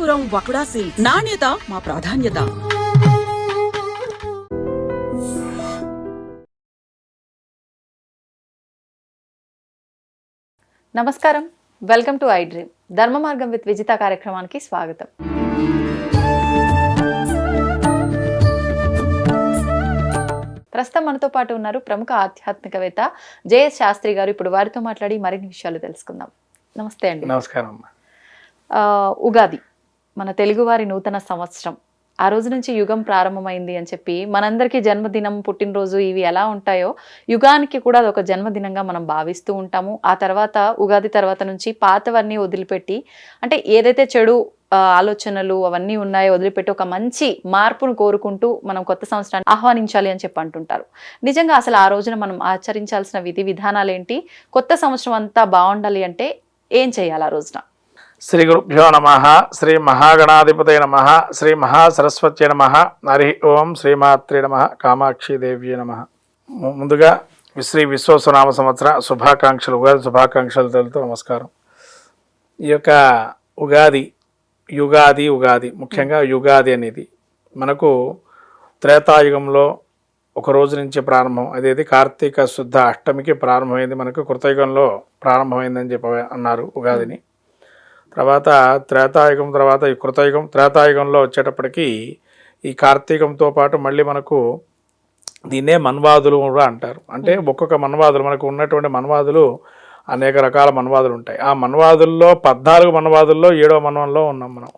Kanchipuram వకుడా silks. నాణ్యత మా ప్రాధాన్యత. నమస్కారం, వెల్కమ్ టు ఐ డ్రీమ్. ధర్మ మార్గం విత్ విజిత కార్యక్రమానికి స్వాగతం. ప్రస్తుతం మనతో పాటు ఉన్నారు ప్రముఖ ఆధ్యాత్మికవేత్త జేఎస్ శాస్త్రి గారు. ఇప్పుడు వారితో మాట్లాడి మరిన్ని విషయాలు తెలుసుకుందాం. నమస్తే అండి. నమస్కారం. ఉగాది మన తెలుగువారి నూతన సంవత్సరం. ఆ రోజు నుంచి యుగం ప్రారంభమైంది అని చెప్పి మనందరికీ జన్మదినం, పుట్టినరోజు ఇవి ఎలా ఉంటాయో యుగానికి కూడా అదొక జన్మదినంగా మనం భావిస్తూ ఉంటాము. ఆ తర్వాత ఉగాది తర్వాత నుంచి పాతవన్నీ వదిలిపెట్టి, అంటే ఏదైతే చెడు ఆలోచనలు అవన్నీ ఉన్నాయో వదిలిపెట్టి ఒక మంచి మార్పును కోరుకుంటూ మనం కొత్త సంవత్సరాన్ని ఆహ్వానించాలి అని చెప్పి అంటుంటారు. నిజంగా అసలు ఆ రోజున మనం ఆచరించాల్సిన విధి విధానాలు ఏంటి? కొత్త సంవత్సరం అంతా బాగుండాలి అంటే ఏం చేయాలి ఆ రోజున? శ్రీ గురుభ్యో నమః. శ్రీ మహాగణాధిపతయ నమః. శ్రీ మహాసరస్వత్యై నమః. హరి ఓం. శ్రీమాత్రే నమః. కామాక్షి దేవ్యే నమః. ముందుగా శ్రీ విశ్వనామ సంవత్సర శుభాకాంక్షలు, ఉగాది శుభాకాంక్షలు తెలుపుతూ నమస్కారం. ఈ యొక్క ఉగాది ముఖ్యంగా యుగాది అనేది మనకు త్రేతాయుగంలో ఒక రోజు నుంచి ప్రారంభం. అదేది కార్తీక శుద్ధ అష్టమికి ప్రారంభమైంది. మనకు కృతయుగంలో ప్రారంభమైందని చెప్పి అన్నారు ఉగాదిని. తర్వాత త్రేతాయుగం, తర్వాత ఈ కృతయుగం. త్రేతాయుగంలో వచ్చేటప్పటికి ఈ కార్తీకంతో పాటు మళ్ళీ మనకు దీన్నే మన్వాదులు కూడా అంటారు. అంటే ఒక్కొక్క మన్వాదులు, మనకు ఉన్నటువంటి మన్వాదులు అనేక రకాల మన్వాదులు ఉంటాయి. ఆ మన్వాదుల్లో 14 మన్వాదుల్లో 7వ మన్వంలో ఉన్నాం మనం.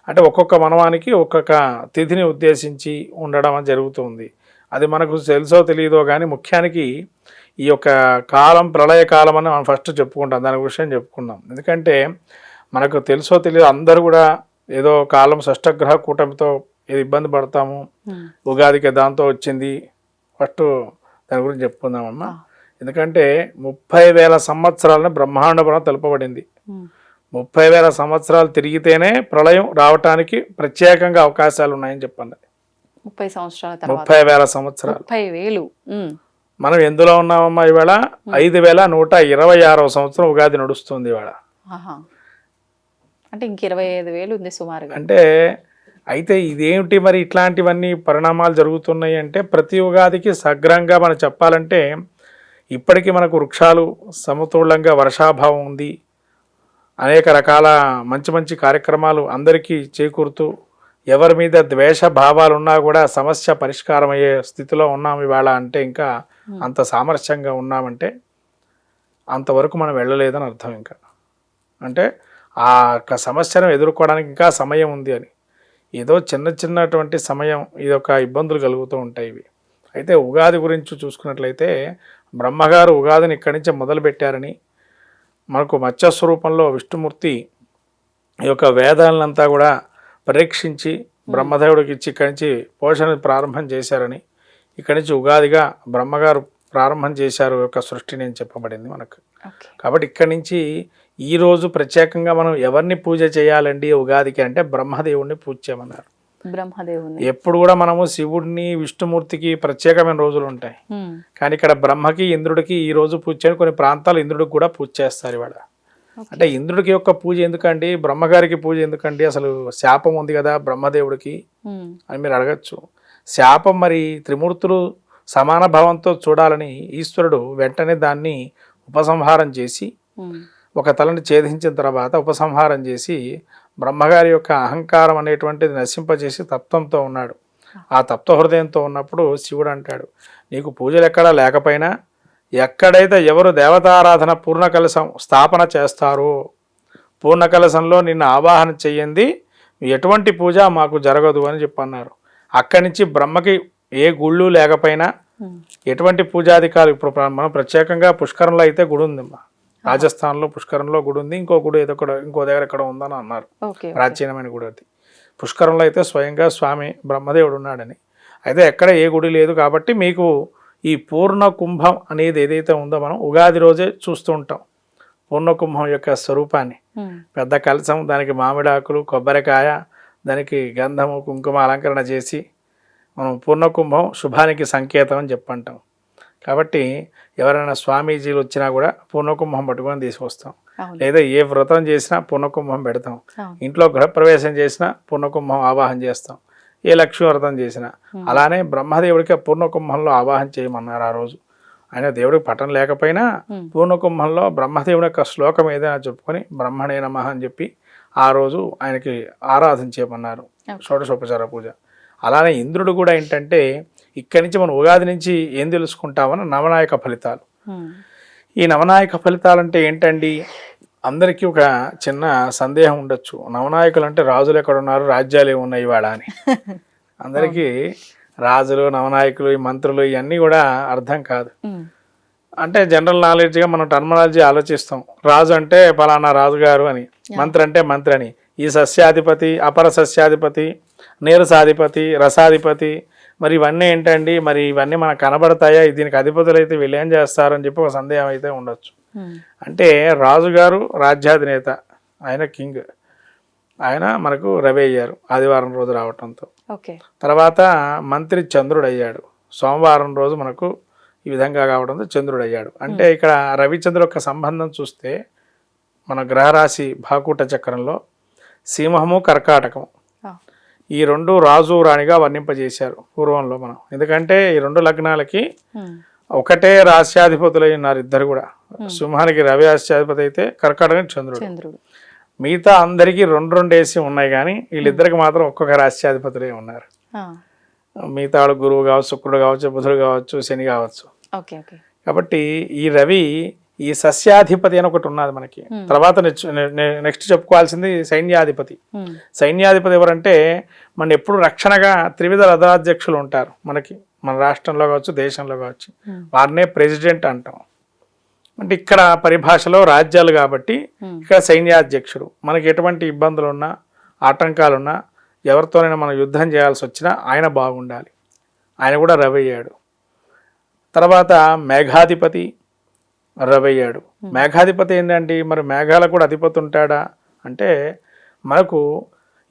అంటే ఒక్కొక్క మన్వానికి ఒక్కొక్క తిథిని ఉద్దేశించి ఉండడం జరుగుతుంది. అది మనకు తెలుసో తెలియదో కానీ ముఖ్యానికి ఈ యొక్క కాలం ప్రళయకాలం అని మనం ఫస్ట్ చెప్పుకుంటాం. దాని విషయం చెప్పుకుందాం. ఎందుకంటే మనకు తెలుసో తెలియదు అందరూ కూడా ఏదో కాలం షష్టగ్రహ కూటమితో ఏది ఇబ్బంది పడతాము, ఉగాదికి దాంతో వచ్చింది. ఫస్ట్ దాని గురించి చెప్పుకుందామమ్మా. ఎందుకంటే 30,000 సంవత్సరాలను బ్రహ్మాండపురం తెలుపబడింది. 30,000 సంవత్సరాలు తిరిగితేనే ప్రళయం రావటానికి ప్రత్యేకంగా అవకాశాలు ఉన్నాయని చెప్పండి. 30,000 సంవత్సరాలు. మనం ఎందులో ఉన్నామమ్మా? ఇవాళ 5,126వ సంవత్సరం ఉగాది నడుస్తుంది ఇవాళ. అంటే ఇంక 25,000 ఉంది సుమారుగా. అంటే అయితే ఇదేమిటి మరి ఇట్లాంటివన్నీ పరిణామాలు జరుగుతున్నాయి అంటే, ప్రతి ఉగాదికి సగ్రంగా మనం చెప్పాలంటే ఇప్పటికీ మనకు వృక్షాలు సమతుల్యంగా, వర్షాభావం ఉంది, అనేక రకాల మంచి మంచి కార్యక్రమాలు అందరికీ చేకూరుతూ, ఎవరి మీద ద్వేష భావాలు ఉన్నా కూడా సమస్య పరిష్కారం అయ్యే స్థితిలో ఉన్నాం ఇవాళ. అంటే ఇంకా అంత సామరస్యంగా ఉన్నామంటే అంతవరకు మనం వెళ్ళలేదని అర్థం. ఇంకా అంటే ఆ యొక్క సమస్యను ఎదుర్కోవడానికి ఇంకా సమయం ఉంది అని. ఏదో చిన్నటువంటి సమయం ఇదొక ఇబ్బందులు కలుగుతూ ఉంటాయి ఇవి. అయితే ఉగాది గురించి చూసుకున్నట్లయితే బ్రహ్మగారు ఉగాదిని ఇక్కడి నుంచి మొదలుపెట్టారని, మనకు మత్స్యస్వరూపంలో విష్ణుమూర్తి ఈ యొక్క వేదాలంతా కూడా పరీక్షించి బ్రహ్మదేవుడికి ఇచ్చి ఇక్కడి నుంచి పోషణ ప్రారంభం చేశారని, ఇక్కడి నుంచి ఉగాదిగా బ్రహ్మగారు ప్రారంభం చేశారు యొక్క సృష్టిని అని చెప్పబడింది మనకు. కాబట్టి ఇక్కడి నుంచి ఈరోజు ప్రత్యేకంగా మనం ఎవరిని పూజ చేయాలండి ఉగాదికి అంటే బ్రహ్మదేవుడిని పూజ చేయమన్నారు. బ్రహ్మదేవుని ఎప్పుడు కూడా మనము శివుడిని, విష్ణుమూర్తికి ప్రత్యేకమైన రోజులు ఉంటాయి. కానీ ఇక్కడ బ్రహ్మకి, ఇంద్రుడికి ఈ రోజు పూజ చేయని, కొన్ని ప్రాంతాలు ఇంద్రుడికి కూడా పూజ చేస్తారు ఇవాళ. అంటే ఇంద్రుడికి యొక్క పూజ ఎందుకండి, బ్రహ్మగారికి పూజ ఎందుకండి? అసలు శాపం ఉంది కదా బ్రహ్మదేవుడికి అని మీరు అడగచ్చు. శాపం మరి త్రిమూర్తులు సమాన భావంతో చూడాలని ఈశ్వరుడు వెంటనే దాన్ని ఉపసంహారం చేసి, ఒక తలని ఛేదించిన తర్వాత ఉపసంహారం చేసి బ్రహ్మగారి యొక్క అహంకారం అనేటువంటిది నశింపజేసి తత్వంతో ఉన్నాడు. ఆ తత్వ హృదయంతో ఉన్నప్పుడు శివుడు అంటాడు, నీకు పూజలు ఎక్కడా లేకపోయినా ఎక్కడైతే ఎవరు దేవతారాధన పూర్ణ కలశం స్థాపన చేస్తారో, పూర్ణ కలశంలో నిన్ను ఆవాహన చెయ్యింది, ఎటువంటి పూజ మాకు జరగదు అని చెప్పన్నారు. అక్కడి నుంచి బ్రహ్మకి ఏ గుళ్ళు లేకపోయినా ఎటువంటి పూజాధికాలు, ఇప్పుడు మనం ప్రత్యేకంగా పుష్కరంలో అయితే గుడి ఉందమ్మా, రాజస్థాన్లో పుష్కరంలో గుడి ఉంది. ఇంకో గుడి ఏదో కూడా ఇంకో దగ్గర ఎక్కడ ఉందని అన్నారు, ప్రాచీనమైన గుడి అది. పుష్కరంలో అయితే స్వయంగా స్వామి బ్రహ్మదేవుడు ఉన్నాడని. అయితే ఎక్కడ ఏ గుడి లేదు. కాబట్టి మీకు ఈ పూర్ణ కుంభం అనేది ఏదైతే ఉందో మనం ఉగాది రోజే చూస్తూ ఉంటాం. పూర్ణ కుంభం యొక్క స్వరూపాన్ని, పెద్ద కలశం, దానికి మామిడాకులు, కొబ్బరికాయ, దానికి గంధము కుంకుమ అలంకరణ చేసి మనం పూర్ణ కుంభం శుభానికి సంకేతం అని చెప్పంటాం. కాబట్టి ఎవరైనా స్వామీజీలు వచ్చినా కూడా పూర్ణకుంభం పట్టుకొని తీసుకొస్తాం. అవును. లేదా ఏ వ్రతం చేసినా పూర్ణకుంభం పెడతాం, అవును. ఇంట్లో గృహప్రవేశం చేసినా పూర్ణకుంభం ఆవాహన చేస్తాం, ఏ లక్ష్మీ వ్రతం చేసినా. అలానే బ్రహ్మదేవుడికి పూర్ణకుంభంలో ఆవాహన చేయమన్నారు ఆ రోజు. ఆయన దేవుడికి పట్టం లేకపోయినా పూర్ణకుంభంలో బ్రహ్మదేవుడి యొక్క శ్లోకం ఏదైనా చెప్పుకొని బ్రహ్మణే నమః అని చెప్పి ఆ రోజు ఆయనకి ఆరాధన చేయమన్నారు, షోడశోపచార పూజ. అలానే ఇంద్రుడు కూడా ఏంటంటే ఇక్కడి నుంచి మనం ఉగాది నుంచి ఏం తెలుసుకుంటామని నవనాయక ఫలితాలు. ఈ నవనాయక ఫలితాలు అంటే ఏంటండి, అందరికీ ఒక చిన్న సందేహం ఉండొచ్చు, నవనాయకులు అంటే రాజులు ఎక్కడ ఉన్నారు, రాజ్యాలు ఏమున్నాయి ఇవాళ అని. అందరికీ రాజులు, నవనాయకులు, ఈ మంత్రులు ఇవన్నీ కూడా అర్థం కాదు. అంటే జనరల్ నాలెడ్జ్గా మనం టర్మినాలజీ ఆలోచిస్తాం, రాజు అంటే ఫలానా రాజుగారు అని, మంత్రి అంటే మంత్రి అని. ఈ సస్యాధిపతి, అపర సస్యాధిపతి, నీరసాధిపతి, రసాధిపతి, మరి ఇవన్నీ ఏంటండి, మరి ఇవన్నీ మనకు కనబడతాయా, దీనికి అధిపతులు అయితే వీళ్ళు ఏం చేస్తారని చెప్పి ఒక సందేహం అయితే ఉండొచ్చు. అంటే రాజుగారు రాజ్యాధినేత, ఆయన కింగ్, ఆయన మనకు రవి అయ్యారు ఆదివారం రోజు రావటంతో. తర్వాత మంత్రి చంద్రుడు అయ్యాడు, సోమవారం రోజు మనకు ఈ విధంగా కావడంతో చంద్రుడు అయ్యాడు. అంటే ఇక్కడ రవిచంద్రుడు యొక్క సంబంధం చూస్తే మన గ్రహరాశి భాకూట చక్రంలో సింహము కర్కాటకం ఈ రెండు రాజు రాణిగా వర్ణింపజేశారు పూర్వంలో మనం. ఎందుకంటే ఈ రెండు లగ్నాలకి ఒకటే రాశ్యాధిపతులు ఉన్నారు ఇద్దరు కూడా. సింహానికి రవి రాశ్యాధిపతి అయితే కర్కాటకం చంద్రుడు. మిగతా అందరికీ రెండు రెండు వేసి ఉన్నాయి, కానీ వీళ్ళిద్దరికి మాత్రం ఒక్కొక్క రాశ్యాధిపతులే ఉన్నారు. మిగతా వాళ్ళు గురువు కావచ్చు, శుక్రుడు కావచ్చు, బుధుడు కావచ్చు, శని కావచ్చు. కాబట్టి ఈ రవి ఈ సస్యాధిపతి అని ఒకటి ఉన్నది మనకి. తర్వాత నెక్స్ట్ చెప్పుకోవాల్సింది సైన్యాధిపతి. సైన్యాధిపతి ఎవరంటే మన ఎప్పుడు రక్షణగా త్రివిధ రథాధ్యక్షులు ఉంటారు మనకి, మన రాష్ట్రంలో కావచ్చు, దేశంలో కావచ్చు, వారినే ప్రెసిడెంట్ అంటాం. అంటే ఇక్కడ పరిభాషలో రాజ్యాలు కాబట్టి ఇక్కడ సైన్యాధ్యక్షుడు. మనకి ఎటువంటి ఇబ్బందులు ఉన్నా, ఆటంకాలున్నా, ఎవరితోనైనా మనం యుద్ధం చేయాల్సి వచ్చినా ఆయన బాగుండాలి. ఆయన కూడా రవి అయ్యాడు. తర్వాత మేఘాధిపతి రవి అయ్యాడు. మేఘాధిపతి ఏంటంటే మరి మేఘాలకు కూడా అధిపతి ఉంటాడా అంటే, మనకు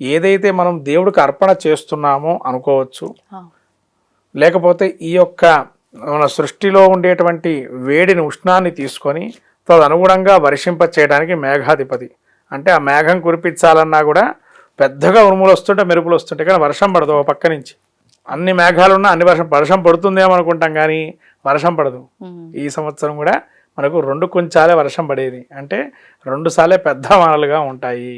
ఏదైతే మనం దేవుడికి అర్పణ చేస్తున్నామో అనుకోవచ్చు, లేకపోతే ఈ యొక్క మన సృష్టిలో ఉండేటువంటి వేడిని, ఉష్ణాన్ని తీసుకొని తదనుగుణంగా వర్షింప చేయడానికి మేఘాధిపతి. అంటే ఆ మేఘం కురిపించాలన్నా కూడా పెద్దగా ఉరుములు వస్తుంటే, మెరుపులు వస్తుంటాయి, కానీ వర్షం పడదు. ఒక పక్క నుంచి అన్ని మేఘాలున్నా అన్ని వర్షం పడుతుందేమో అనుకుంటాం, కానీ వర్షం పడదు. ఈ సంవత్సరం కూడా మనకు 2 కొంచాలే వర్షం పడేది. అంటే 2 సార్లే పెద్ద వానలుగా ఉంటాయి.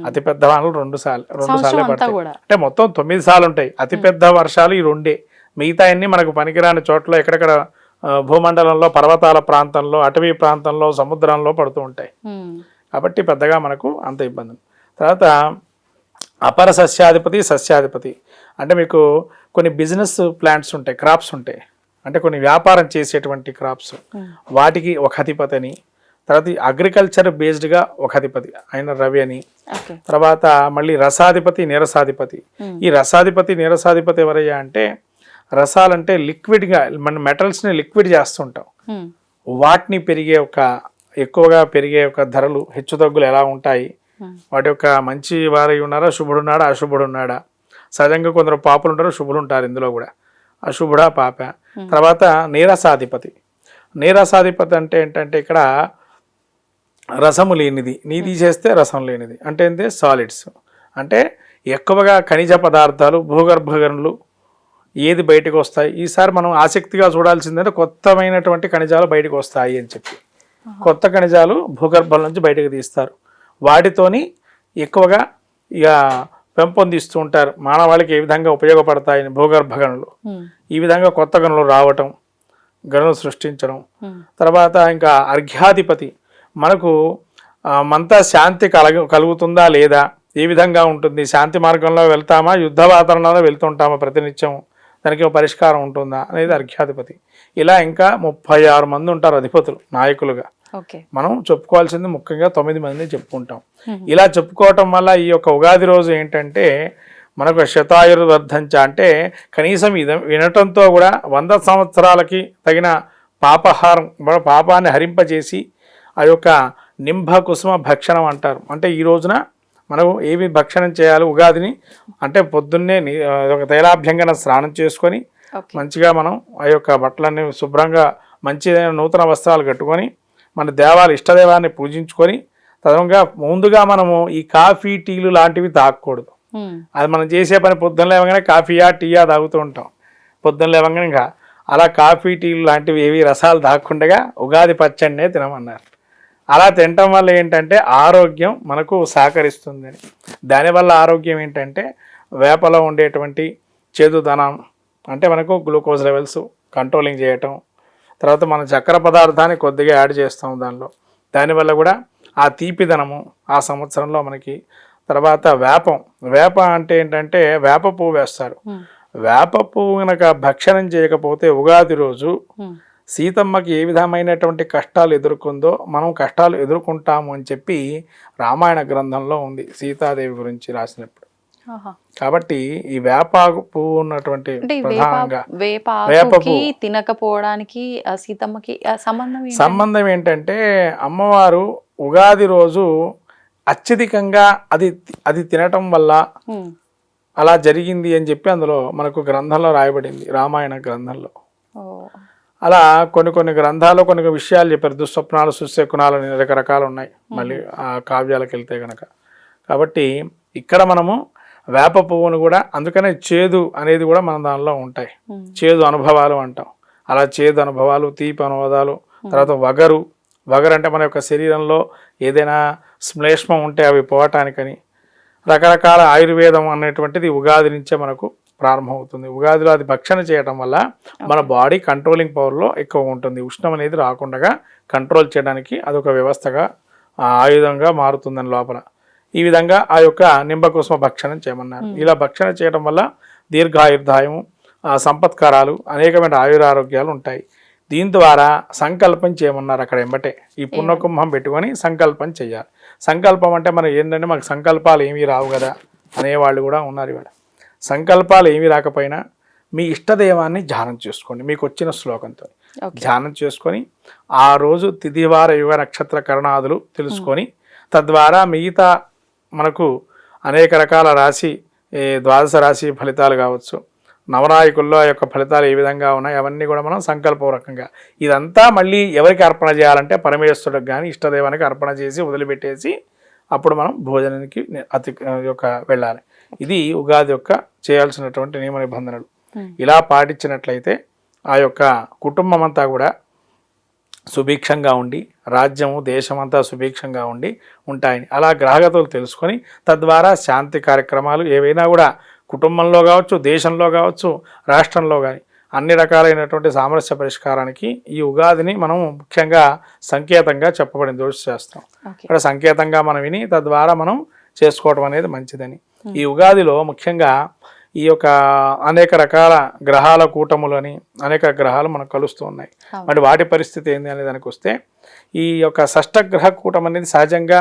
అతి పెద్ద వానలు 2 సార్లే పడతాయి. అంటే మొత్తం 9 సార్లు ఉంటాయి. అతిపెద్ద వర్షాలు ఈ 2. మిగతా అన్ని మనకు పనికిరాని చోట్ల ఎక్కడెక్కడ భూమండలంలో, పర్వతాల ప్రాంతంలో, అటవీ ప్రాంతంలో, సముద్రంలో పడుతూ ఉంటాయి. కాబట్టి పెద్దగా మనకు అంత ఇబ్బంది. తర్వాత అపర సస్యాధిపతి అంటే మీకు కొన్ని బిజినెస్ ప్లాంట్స్ ఉంటాయి, క్రాప్స్ ఉంటాయి, అంటే కొన్ని వ్యాపారం చేసేటువంటి క్రాప్స్, వాటికి ఒక అధిపతి అని. తర్వాత అగ్రికల్చర్ బేస్డ్గా ఒక అధిపతి ఆయన రవి అని. తర్వాత మళ్ళీ రసాధిపతి, నీరసాధిపతి. ఈ రసాధిపతి, నీరసాధిపతి ఎవరయ్యా అంటే, రసాలంటే లిక్విడ్గా మన మెటల్స్ని లిక్విడ్ చేస్తుంటాం, వాటిని ఎక్కువగా పెరిగే ఒక ధరలు, హెచ్చుతగ్గులు ఎలా ఉంటాయి, వాటి యొక్క మంచి వారై ఉన్నారా, శుభుడున్నాడా, అశుభుడున్నాడా. సహజంగా కొందరు పాపులు ఉంటారు, శుభులు ఉంటారు, ఇందులో కూడా అశుభుడా, పాప. తర్వాత నీరసాధిపతి అంటే ఏంటంటే ఇక్కడ రసము లేనిది, నీ తీసేస్తే రసం లేనిది అంటే ఏంటి, సాలిడ్స్. అంటే ఎక్కువగా ఖనిజ పదార్థాలు, భూగర్భ గనులు ఏది బయటకు వస్తాయి. ఈసారి మనం ఆసక్తిగా చూడాల్సిందంటే కొత్తమైనటువంటి ఖనిజాలు బయటకు వస్తాయి అని చెప్పి, కొత్త ఖనిజాలు భూగర్భం నుంచి బయటకు తీస్తారు. వాటితోని ఎక్కువగా ఇక పెంపొందిస్తూ ఉంటారు. మానవాళికి ఏ విధంగా ఉపయోగపడతాయని భూగర్భ గనులు. ఈ విధంగా కొత్త గనులు రావటం, గనులు సృష్టించడం. తర్వాత ఇంకా అర్ఘ్యాధిపతి, మనకు మంతా శాంతి కలుగుతుందా లేదా, ఏ విధంగా ఉంటుంది, శాంతి మార్గంలో వెళ్తామా, యుద్ధ వాతావరణంలో వెళ్తుంటామా ప్రతినిత్యం, దానికి ఒక పరిష్కారం ఉంటుందా అనేది అర్ఘ్యాధిపతి. ఇలా ఇంకా 36 మంది ఉంటారు అధిపతులు, నాయకులుగా. మనం చెప్పుకోవాల్సింది ముఖ్యంగా 9 మంది చెప్పుకుంటాం. ఇలా చెప్పుకోవటం వల్ల ఈ యొక్క ఉగాది రోజు ఏంటంటే మనకు శతాయుర్వర్ధంచ, అంటే కనీసం వినటంతో కూడా 100 సంవత్సరాలకి తగిన పాపాన్ని హరింపజేసి ఆ యొక్క నింభ కుసుమ భక్షణం అంటారు. అంటే ఈ రోజున మనం ఏమి భక్షణం చేయాలి ఉగాదిని అంటే, పొద్దున్నే ఒక తైలాభ్యంగన స్నానం చేసుకొని మంచిగా మనం ఆ యొక్క బట్టలన్నీ శుభ్రంగా మంచిదైన నూతన వస్త్రాలు కట్టుకొని మన దేవాలు ఇష్టదేవాన్ని పూజించుకొని తదనంగా ముందుగా మనము ఈ కాఫీ టీలు లాంటివి తాగకూడదు. అది మనం చేసే పని పొద్దున్న లేవగానే కాఫీయా టీయా తాగుతూ ఉంటాం. పొద్దున్న లేవగానే ఇంకా అలా కాఫీ టీలు లాంటివి ఏవి రసాలు తాగకుండా ఉగాది పచ్చడినే తినమన్నారు. అలా తినటం వల్ల ఏంటంటే ఆరోగ్యం మనకు సహకరిస్తుందని. దానివల్ల ఆరోగ్యం ఏంటంటే వేపలో ఉండేటువంటి చేదుదనం అంటే మనకు గ్లూకోజ్ లెవెల్స్ కంట్రోలింగ్ చేయటం, తర్వాత మన చక్కెర పదార్థాన్ని కొద్దిగా యాడ్ చేస్తాం దానిలో, దానివల్ల కూడా ఆ తీపిదనము ఆ సంవత్సరంలో మనకి. తర్వాత వేప అంటే ఏంటంటే వేప పువ్వు వేస్తారు. వేప పువ్వు కనుక భక్షణం చేయకపోతే ఉగాది రోజు సీతమ్మకి ఏ విధమైనటువంటి కష్టాలు ఎదుర్కొందో మనం కష్టాలు ఎదుర్కొంటాము అని చెప్పి రామాయణ గ్రంథంలో ఉంది సీతాదేవి గురించి రాసినప్పుడు. కాబట్టి ఈ వేపాకు పువ్వు ఉన్నటువంటి ప్రధానంగా వేప పువ్వు తినకపోవడానికి సీతమ్మకి సంబంధం ఏంటంటే అమ్మవారు ఉగాది రోజు అత్యధికంగా అది తినటం వల్ల అలా జరిగింది అని చెప్పి అందులో మనకు గ్రంథంలో రాయబడింది, రామాయణ గ్రంథంలో. అలా కొన్ని గ్రంథాలు కొన్ని విషయాలు చెప్పారు. దుస్వప్నాలు సుశకునాలు అని రకరకాలు ఉన్నాయి మళ్ళీ ఆ కావ్యాలకు వెళ్తే కనుక. కాబట్టి ఇక్కడ మనము వేప పువ్వును కూడా అందుకనే చేదు అనేది కూడా మన దానిలో ఉంటాయి. చేదు అనుభవాలు అంటాం. అలా చేదు అనుభవాలు, తీపి అనుభవాలు, తర్వాత వగరు అంటే మన యొక్క శరీరంలో ఏదైనా శ్లేష్మం ఉంటే అవి పోవటానికని రకరకాల ఆయుర్వేదం అనేటువంటిది ఉగాది నుంచే మనకు ప్రారంభమవుతుంది. ఉగాదిలో అది భక్షణ చేయడం వల్ల మన బాడీ కంట్రోలింగ్ పవర్లో ఎక్కువ ఉంటుంది. ఉష్ణం అనేది రాకుండా కంట్రోల్ చేయడానికి అదొక వ్యవస్థగా ఆయుధంగా మారుతుందని లోపల. ఈ విధంగా ఆ యొక్క నింబకుసుమ భక్షణం చేయమన్నారు. ఇలా భక్షణ చేయడం వల్ల దీర్ఘాయుర్దాయము, సంపత్కారాలు, అనేకమైన ఆయురారోగ్యాలు ఉంటాయి. దీని ద్వారా సంకల్పం చేయమన్నారు. అక్కడ ఎంబటే ఈ పుణ్యకుంభం పెట్టుకొని సంకల్పం చేయాలి. సంకల్పం అంటే మనం ఏంటంటే మాకు సంకల్పాలు ఏమీ రావు కదా అనేవాళ్ళు కూడా ఉన్నారు. ఇవాళ సంకల్పాలు ఏమీ రాకపోయినా మీ ఇష్టదైవాన్ని ధ్యానం చేసుకోండి. మీకు వచ్చిన శ్లోకంతో ధ్యానం చేసుకొని ఆ రోజు తిథివార యుగ నక్షత్ర కరణాదులు తెలుసుకొని తద్వారా మిగతా మనకు అనేక రకాల రాశి ద్వాదశ రాశి ఫలితాలు కావచ్చు, నవనాయకుల్లో ఆ యొక్క ఫలితాలు ఏ విధంగా ఉన్నాయి అవన్నీ కూడా మనం సంకల్పపూర్వకంగా ఇదంతా మళ్ళీ ఎవరికి అర్పణ చేయాలంటే పరమేశ్వరుడికి కానీ ఇష్టదైవానికి అర్పణ చేసి వదిలిపెట్టేసి అప్పుడు మనం భోజనానికి వెళ్ళాలి. ఇది ఉగాది యొక్క చేయాల్సినటువంటి నియమ నిబంధనలు. ఇలా పాటించినట్లయితే ఆ యొక్క కుటుంబం అంతా కూడా సుభిక్షంగా ఉండి రాజ్యము దేశమంతా సుభిక్షంగా ఉంటాయని అలా గ్రహగతులు తెలుసుకొని తద్వారా శాంతి కార్యక్రమాలు ఏవైనా కూడా కుటుంబంలో కావచ్చు, దేశంలో కావచ్చు, రాష్ట్రంలో కానీ అన్ని రకాలైనటువంటి సామరస్య పరిష్కారానికి ఈ ఉగాదిని మనం ముఖ్యంగా సంకేతంగా చెప్పబడింది దోష చేస్తాం. ఇక్కడ సంకేతంగా మనం విని తద్వారా మనం చేసుకోవడం అనేది మంచిదని. ఈ ఉగాదిలో ముఖ్యంగా ఈ యొక్క అనేక రకాల గ్రహాల కూటములని అనేక గ్రహాలు మనకు కలుస్తూ ఉన్నాయి. మరి వాటి పరిస్థితి ఏంది అనే దానికి వస్తే ఈ యొక్క షష్టగ్రహ కూటమి అనేది సహజంగా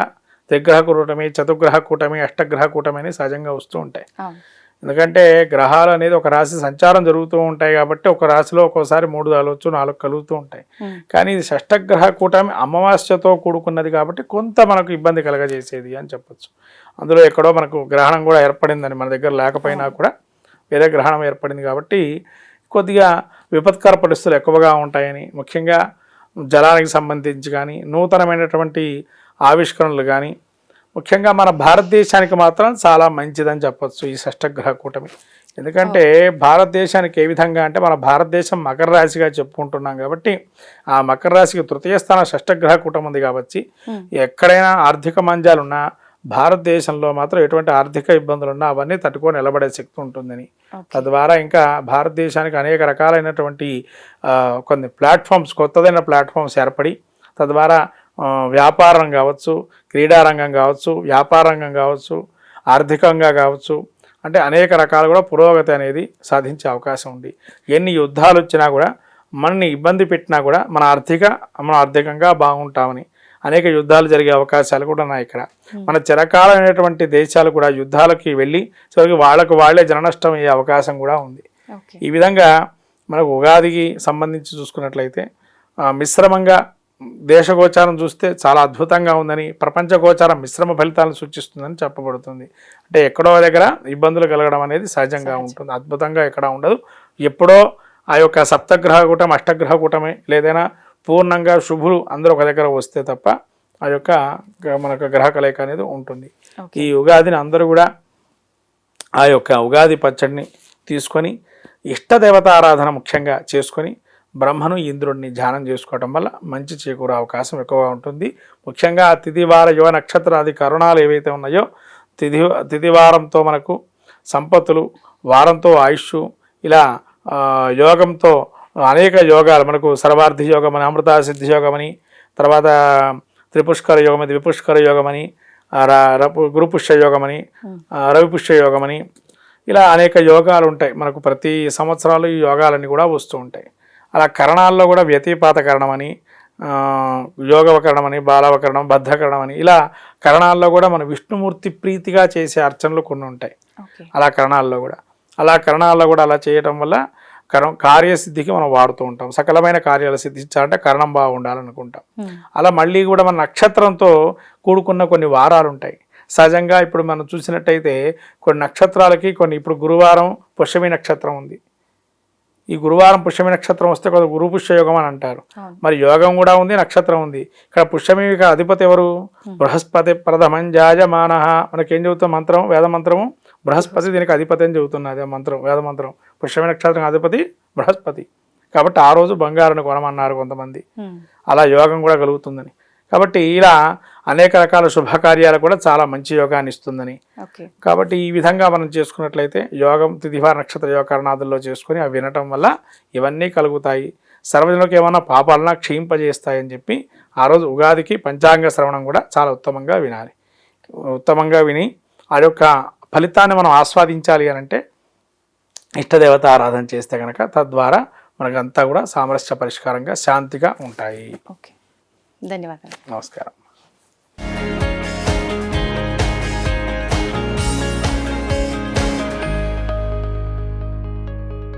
త్రిగ్రహ కూటమి, చతుర్గ్రహ కూటమి, అష్టగ్రహ కూటమి అనేది సహజంగా వస్తూ ఉంటాయి. ఎందుకంటే గ్రహాలు అనేది ఒక రాశి సంచారం జరుగుతూ ఉంటాయి కాబట్టి ఒక రాశిలో ఒక్కోసారి 3 కలవచ్చు, 4 కలుగుతూ ఉంటాయి. కానీ ఇది షష్టగ్రహ కూటమి అమావాస్యతో కూడుకున్నది కాబట్టి కొంత మనకు ఇబ్బంది కలగజేసేది అని చెప్పొచ్చు. అందులో ఎక్కడో మనకు గ్రహణం కూడా ఏర్పడిందని మన దగ్గర లేకపోయినా కూడా వేరే గ్రహణం ఏర్పడింది కాబట్టి కొద్దిగా విపత్కర పరిస్థితులు ఎక్కువగా ఉంటాయని, ముఖ్యంగా జలానికి సంబంధించి కానీ నూతనమైనటువంటి ఆవిష్కరణలు కానీ ముఖ్యంగా మన భారతదేశానికి మాత్రం చాలా మంచిదని చెప్పొచ్చు ఈ షష్టగ్రహ కూటమి. ఎందుకంటే భారతదేశానికి ఏ విధంగా అంటే మన భారతదేశం మకర రాశిగా చెప్పుకుంటున్నాం కాబట్టి ఆ మకర రాశికి తృతీయ స్థానం షష్టగ్రహ కూటమి ఉంది కాబట్టి ఎక్కడైనా ఆర్థిక మంజాలున్నా భారతదేశంలో మాత్రం ఎటువంటి ఆర్థిక ఇబ్బందులు ఉన్నా అవన్నీ తట్టుకొని నిలబడే శక్తి ఉంటుందని, తద్వారా ఇంకా భారతదేశానికి అనేక రకాలైనటువంటి కొన్ని ప్లాట్ఫామ్స్ కొత్తదైన ప్లాట్ఫామ్స్ ఏర్పడి తద్వారా వ్యాపారం కావచ్చు, క్రీడారంగం కావచ్చు, వ్యాపార రంగం కావచ్చు, ఆర్థికంగా కావచ్చు, అంటే అనేక రకాలు కూడా పురోగతి అనేది సాధించే అవకాశం ఉంది. ఎన్ని యుద్ధాలు వచ్చినా కూడా మనని ఇబ్బంది పెట్టినా కూడా మనం ఆర్థికంగా బాగుంటామని అనేక యుద్ధాలు జరిగే అవకాశాలు కూడా ఉన్నాయి. ఇక్కడ మన చిరకాలమైనటువంటి దేశాలు కూడా యుద్ధాలకి వెళ్ళి చివరికి వాళ్ళే జననష్టం అయ్యే అవకాశం కూడా ఉంది. ఈ విధంగా మనకు ఉగాదికి సంబంధించి చూసుకున్నట్లయితే మిశ్రమంగా దేశగోచారం చూస్తే చాలా అద్భుతంగా ఉందని, ప్రపంచ గోచారం మిశ్రమ ఫలితాలను సూచిస్తుందని చెప్పబడుతుంది. అంటే ఎక్కడో దగ్గర ఇబ్బందులు కలగడం అనేది సహజంగా ఉంటుంది, అద్భుతంగా ఎక్కడ ఉండదు. ఎప్పుడో ఆ యొక్క సప్తగ్రహ కూటమి, అష్టగ్రహ కూటమి లేదైనా పూర్ణంగా శుభులు అందరూ ఒక దగ్గర వస్తే తప్ప ఆ యొక్క మనకు గ్రహ కలయిక అనేది ఉంటుంది. ఈ ఉగాదిని అందరూ కూడా ఆ యొక్క ఉగాది పచ్చడిని తీసుకొని ఇష్టదేవత ఆరాధన ముఖ్యంగా చేసుకొని బ్రహ్మను ఇంద్రుడిని ధ్యానం చేసుకోవటం వల్ల మంచి చేకూరే అవకాశం ఎక్కువగా ఉంటుంది. ముఖ్యంగా తిథివార యువ నక్షత్రాది కరుణాలు ఏవైతే ఉన్నాయో తిథివారంతో మనకు సంపత్తులు, వారంతో ఆయుష్, ఇలా యోగంతో అనేక యోగాలు మనకు సర్వార్థి యోగం అని, అమృత సిద్ధి యోగం అని, తర్వాత త్రిపుష్కర యోగం అని, ద్విపుష్కర యోగం అని, గురుపుష్య యోగం అని, రవిపుష్య యోగం అని, ఇలా అనేక యోగాలు ఉంటాయి మనకు. ప్రతి సంవత్సరాలు ఈ యోగాలన్నీ కూడా వస్తూ ఉంటాయి. అలా కరణాల్లో కూడా వ్యతిపాత కరణం అని, యోగవకరణం అని, బాలవకరణం, బద్ధకరణం అని, ఇలా కరణాల్లో కూడా మన విష్ణుమూర్తి ప్రీతిగా చేసే అర్చనలు కొన్ని ఉంటాయి. అలా కరణాల్లో కూడా అలా చేయటం వల్ల కార్యసిద్ధికి మనం వాడుతూ ఉంటాం. సకలమైన కార్యాలు సిద్ధించాలంటే కరణం బాగుండాలనుకుంటాం. అలా మళ్ళీ కూడా మన నక్షత్రంతో కూడుకున్న కొన్ని వారాలు ఉంటాయి. సహజంగా ఇప్పుడు మనం చూసినట్టయితే కొన్ని నక్షత్రాలకి ఇప్పుడు గురువారం పుష్యమి నక్షత్రం ఉంది. ఈ గురువారం పుష్యమి నక్షత్రం వస్తే కొంత గురు పుష్య యోగం అని అంటారు. మరి యోగం కూడా ఉంది, నక్షత్రం ఉంది. ఇక్కడ పుష్యమికి అధిపతి ఎవరు? బృహస్పతి ప్రథమంజాయమాన. మనకేం చెబుతాం మంత్రం, వేద మంత్రము బృహస్పతి దీనికి అధిపతి అని చెబుతున్నది ఆ మంత్రం, వేద మంత్రం. పుష్యమి నక్షత్రం అధిపతి బృహస్పతి కాబట్టి ఆ రోజు బంగారాన్ని కొనమన్నారు కొంతమంది. అలా యోగం కూడా కలుగుతుందని. కాబట్టి ఇలా అనేక రకాల శుభకార్యాలు కూడా చాలా మంచి యోగాన్ని ఇస్తుందని. కాబట్టి ఈ విధంగా మనం చేసుకున్నట్లయితే యోగం తిథివార నక్షత్ర యోగ కరణాదుల్లో చేసుకుని అవి వినటం వల్ల ఇవన్నీ కలుగుతాయి. సర్వజనులకు ఏమన్నా పాపాలన్నా క్షీంపజేస్తాయని చెప్పి ఆ రోజు ఉగాదికి పంచాంగ శ్రవణం కూడా చాలా ఉత్తమంగా వినాలి. ఉత్తమంగా విని ఆ యొక్క ఫలితాన్ని మనం ఆస్వాదించాలి అని అంటే ఇష్టదేవత ఆరాధన చేస్తే కనుక తద్వారా మనకంతా కూడా సామరస్య పరిష్కారంగా శాంతిగా ఉంటాయి. ధన్యవాదాలు. నమస్కారం.